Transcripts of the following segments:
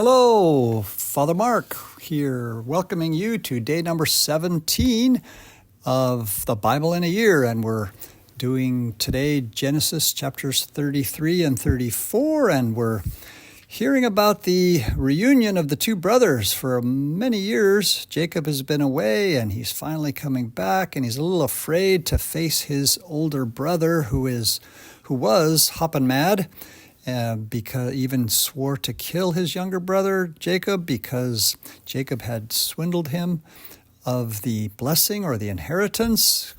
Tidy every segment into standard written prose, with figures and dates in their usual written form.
Hello, Father Mark here, welcoming you to day number 17 of the Bible in a Year, and we're doing today Genesis chapters 33 and 34, and we're hearing about the reunion of the two brothers. For many years, Jacob has been away, and he's finally coming back, and he's a little afraid to face his older brother, who was hopping mad. Because even swore to kill his younger brother Jacob, because Jacob had swindled him of the blessing or the inheritance,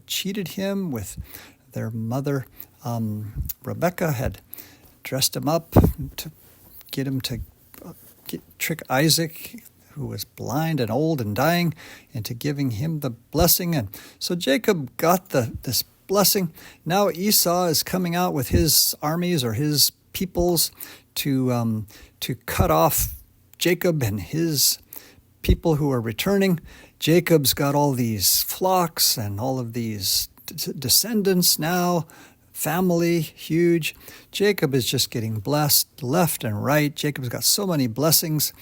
cheated him with their mother. Rebecca had dressed him up to get him to trick Isaac, who was blind and old and dying, into giving him the blessing. And so Jacob got this blessing. Now Esau is coming out with his armies or his peoples to cut off Jacob and his people who are returning. Jacob's got all these flocks and all of these descendants now, family, huge. Jacob is just getting blessed left and right. Jacob's got so many blessings.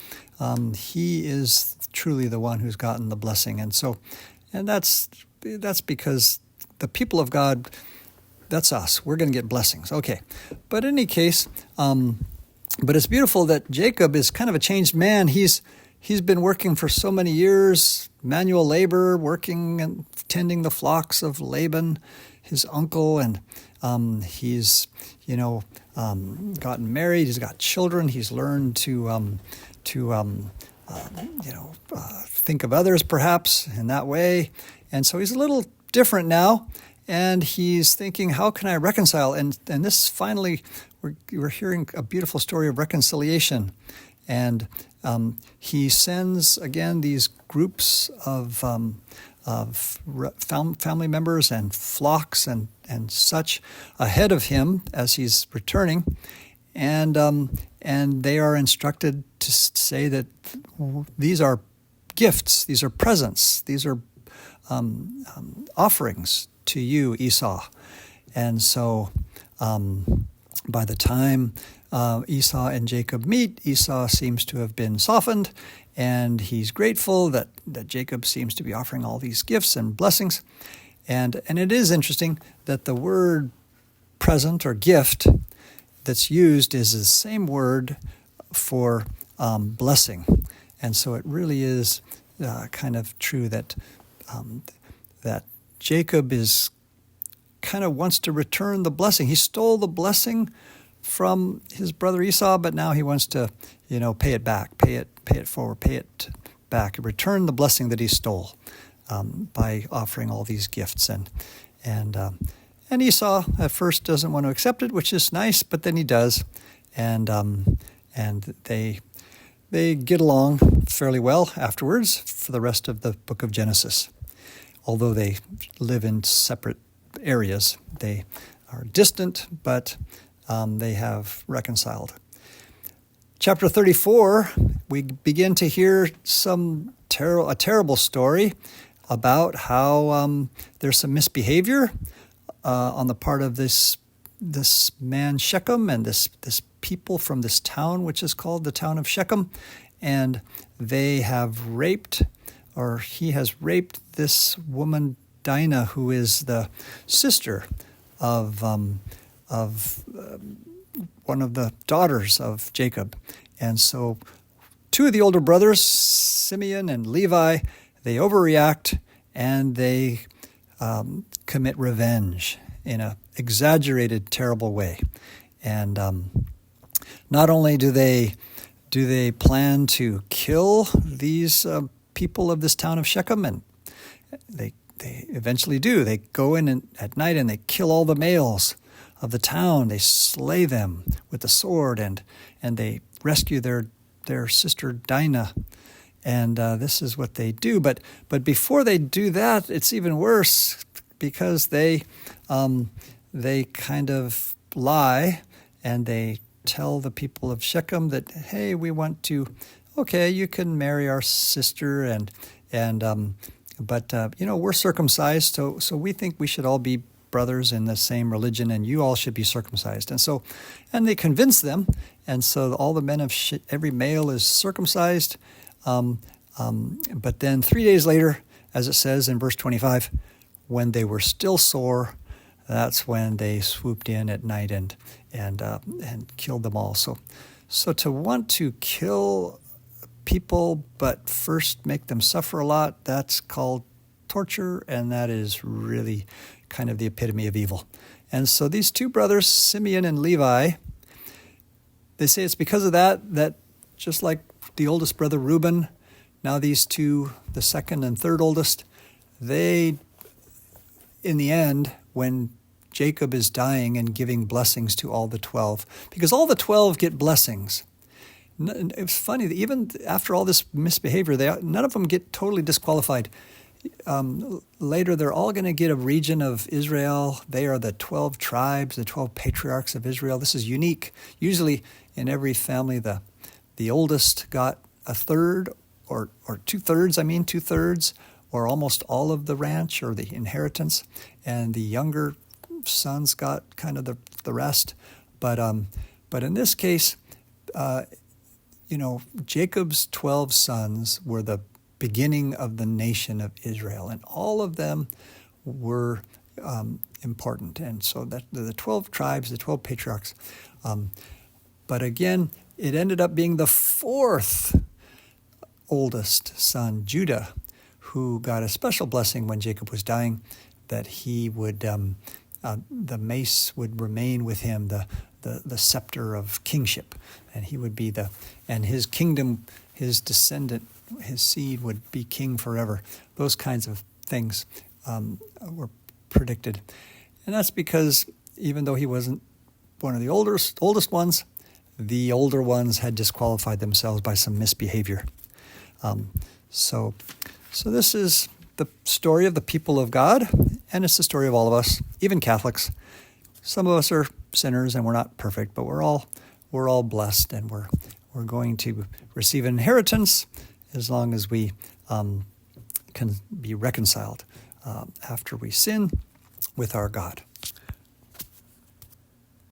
He is truly the one who's gotten the blessing. And that's because the people of God, that's us. We're going to get blessings. Okay. But in any case, but it's beautiful that Jacob is kind of a changed man. He's been working for so many years, manual labor, working and tending the flocks of Laban, his uncle, and he's, gotten married. He's got children. He's learned to think of others perhaps in that way. And so he's a little different now, and he's thinking, how can I reconcile? And this finally, we're hearing a beautiful story of reconciliation. And he sends again these groups of family members and flocks and such ahead of him as he's returning, and they are instructed to say that these are gifts, these are presents, these are offerings to you, Esau. And so by the time Esau and Jacob meet, Esau seems to have been softened, and he's grateful that Jacob seems to be offering all these gifts and blessings. And it is interesting that the word present or gift that's used is the same word for blessing. And so it really is kind of true that Jacob is kind of wants to return the blessing. He stole the blessing from his brother Esau, but now he wants to, pay it back, pay it forward, pay it back, return the blessing that he stole by offering all these gifts. And Esau at first doesn't want to accept it, which is nice, but then he does, and they get along fairly well afterwards for the rest of the book of Genesis. Although they live in separate areas, they are distant, but they have reconciled. Chapter 34, we begin to hear a terrible story about how there's some misbehavior on the part of this man Shechem and this people from this town, which is called the town of Shechem, and they have raped, or he has raped this woman Dinah, who is the sister of one of the daughters of Jacob. And so two of the older brothers, Simeon and Levi, they overreact and they commit revenge in an exaggerated, terrible way. And not only do they plan to kill these people of this town of Shechem, and they eventually do. They go in at night and they kill all the males of the town. They slay them with the sword, and they rescue their sister Dinah. And this is what they do. But before they do that, it's even worse, because they kind of lie, and they tell the people of Shechem that, hey, we want to, okay, you can marry our sister, but we're circumcised, so we think we should all be brothers in the same religion, and you all should be circumcised. And they convince them, And so all the men of every male is circumcised. But then 3 days later, as it says in verse 25, when they were still sore, that's when they swooped in at night and killed them all. So to want to kill people but first make them suffer a lot, that's called torture, and that is really kind of the epitome of evil. And so these two brothers, Simeon and Levi, they say it's because of that just like the oldest brother Reuben, now these two, the second and third oldest, they, in the end, when Jacob is dying and giving blessings to all the 12, because all the 12 get blessings. It's funny that even after all this misbehavior, none of them get totally disqualified. Later, they're all going to get a region of Israel. They are the 12 tribes, the 12 patriarchs of Israel. This is unique. Usually in every family, the oldest got a third or two-thirds, or almost all of the ranch or the inheritance, and the younger sons got kind of the rest. But in this case, Jacob's 12 sons were the beginning of the nation of Israel, and all of them were important. And so that the 12 tribes, the 12 patriarchs. But again, it ended up being the fourth oldest son, Judah, who got a special blessing when Jacob was dying, that he would, the mace would remain with him, the scepter of kingship, and he would be and his kingdom, his descendant, his seed would be king forever. Those kinds of things were predicted. And that's because even though he wasn't one of the oldest ones, the older ones had disqualified themselves by some misbehavior. So this is the story of the people of God, and it's the story of all of us, even Catholics. Some of us are sinners and we're not perfect, but we're all blessed, and we're going to receive an inheritance as long as we can be reconciled after we sin with our God.